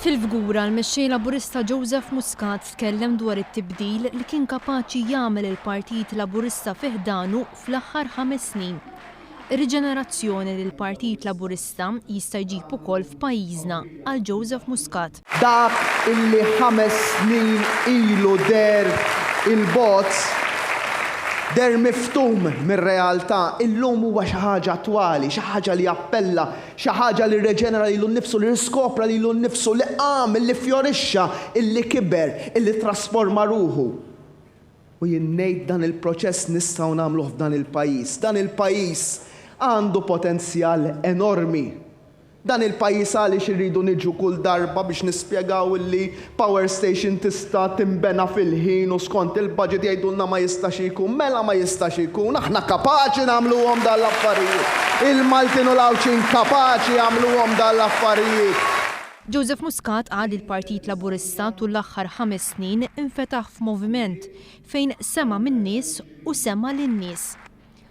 Fil-Fgura l-mexxej Laburista Joseph Muscat tkellem dwar it-tibdil li kien kapaċi jagħmel il-Partit Laburista fih danu fl-aħħar 5 snin. Ir-riġenerazzjoni li l-Partit Laburista jista' jġib ukoll f'pajjiżna għal Joseph Muscat. Dak illi 5 snin ilu der il-bozz der miftum mir-realtà, illum huwa xi ħaġa attwali, xi ħaġa li appella, xi ħaġa li rreġenera lilu nnifsu, li riskopra lilu nnifsu, li qam, li fjorixxa, illi kiber, illi trasforma ruħu. U jien ngħid dan il-proċess nistgħu nagħmluh f'dan il-pajjiż. Dan il-pajjiż għandu potenzjal enormi. Dan il-pajjiż għaliex irridu niġu kull darba biex nispjegaw illi power station tista' timbena fil-ħin u skont il-budget jgħidulna ma jistax ikun, mela ma jistax ikun, aħna kapaċi nagħmluhom dan l-affarijiet. Il-Maltin u l-Awċin kapaċi jagħmluhom dan l-affarijiet. Joseph Muscat qal il-Partit Laburista tul l-aħħar 5 snin infetaħ f'moviment fejn sema min-nies u sema lin-nies.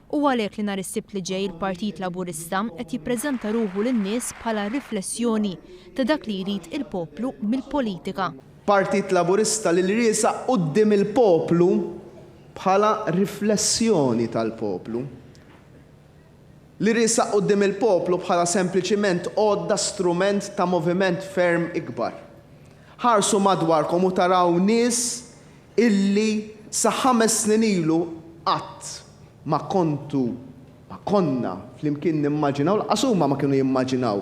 U għalhekk li nhar is-Sibt li ġej il-Partit Laburista qed jippreżenta ruħu lin-nies bħala riflessjoni ta' dak li jrid il-poplu mill-politika. Partit Laburista li riesaq quddiem il-poplu bħala riflessjoni tal-poplu. Li riesaq quddiem il-poplu bħala sempliċiment għodda strument ta' moviment ferm ikbar. Ħarsu madwarkom u taraw nies illi sa 5 snin ilu qatt ma konna flimkien nimmaġinaw, l-qasuma ma kienu jimmaġinaw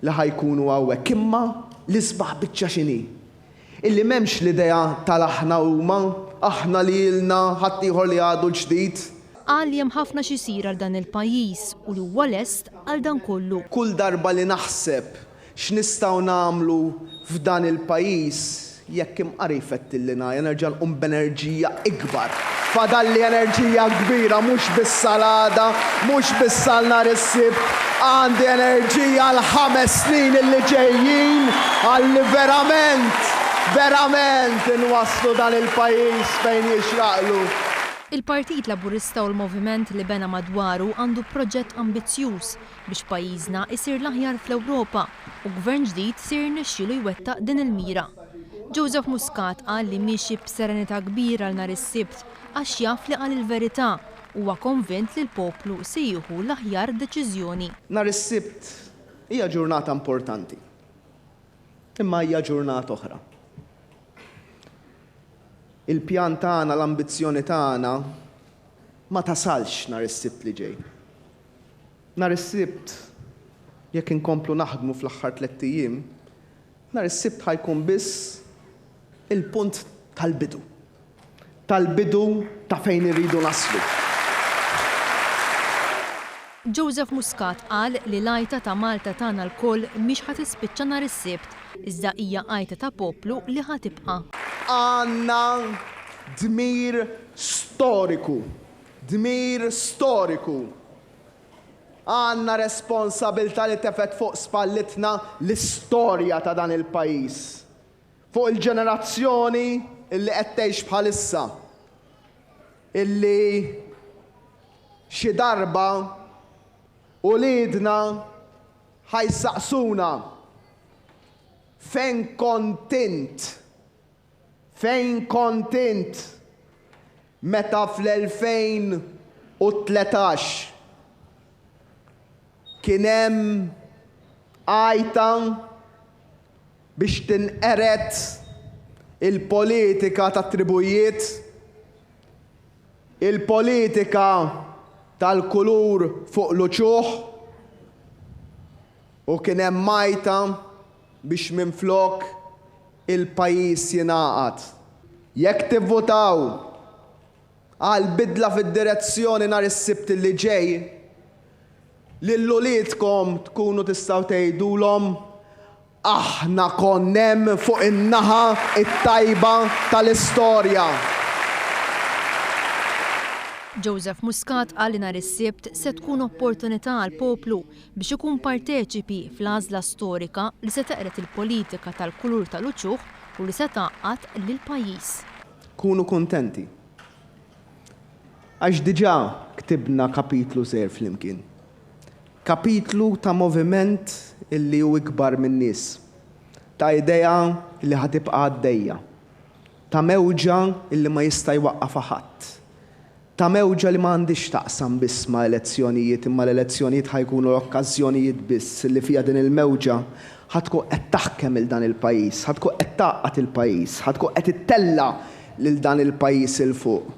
li ħajkunu hawnhekk imma l-isbaħ biċċa x'inhi. Illi m'hemmx l-idea tal-aħna huma, aħna li ilna ħadd ieħor li għadu l-ġdid. Qal li hemm ħafna x'isir għal dan il-pajjiż u li huwa lest għal dan kollu. Kull darba li naħseb x'nistgħu nagħmlu f'dan il-pajjiż jekk imqari jfettilna nerġa' nqum b'enerġija ikbar. Fadalli enerġija kbira, mhux bis-salada, mhux bis-sal nhar is-Sibt, għandi enerġija għal 5 snin illi ġejjin għalli verament inwasslu dan il-pajjiż fejn jixraqlu. Il-Partit Laburista u l-moviment li bena madwaru għandu proġett ambizzjuż biex pajjiżna isir l-aħjar fl-Ewropa u gvern ġdid sir nexxielu jwettaq din il-mira. Joseph Muscat qal li miexi b'serenità kbira l nhar is-Sibt għax jaf li qal il-verità huwa konvint li l-poplu se jieħu l-aħjar deċiżjoni. Nhar is-Sibt hija ġurnata importanti. Imma hija ġurnata oħra. Il-pjan tagħna, l-ambizzjoni tagħna ma tasalx nhar is-Sibt li ġej. Nhar is-Sibt jekk inkomplu naħdmu fl-aħħar 3 ijiem, nhar is-Sibt ħajkun biss il-punt tal-bidu. Tal-bidu ta' fejn irridu naslu. Joseph Muscat qal li l-għajta ta' Malta tagħna l-koll mhix ħadd tispiċċa nhar is-Sibt, iżda hija għajta ta' poplu li ħatibqa'. Għandna dmir storiku. Għandna responsabilità li tefet fuq spallitna l-istorja ta' dan il-pajjiż. Fuq il-ġenerazzjoni illi qed tgħix bħalissa. Illi xi darba uliedna ħajsaqsuna fejn kont meta fl-2013 kien hemm għajta biex tinqeret il-politika tat tribujiet, il-politika tal-kulur fuq l-uċuħ u kien hemm majta biex minflok il-pajjiż jingħaqad. Jekk tivvotaw għal bidla fid-direzzjoni nhar is-Sibt li ġej, lil-uliedkom tkunu tistgħu tgħidulhom aħna konna hemm fuq in-naħa it-tajba tal-istorja. Joseph Muscat qal li nhar is-Sibt se tkun opportunità għall poplu biex ikun parteċipi fl-għażla storika li se teqret il-politika tal-kulur tal-uċuħ u li se tgħaqqad lill-pajjiż. Kunu kuntenti. Għax diġà ktibna kapitlu żgħir flimkien. Kapitlu ta' moviment illi hu ikbar min-nies. ta' idea li ħatibqa' għaddejja, ta' mewġa li ma jista' jwaqqaf ħadd, ta' mewġa li m'għandix taqsam biss ma' elezzjonijiet, imma l-elezzjonijiet ħajkunu l-okkażjonijiet biss li fiha din il-mewġa ħadkun qed taħkem il dan il-pajjiż, ħadkun qed taqgħat il-pajjiż, ħadkun qed ittella lil dan il-pajjiż il fuq.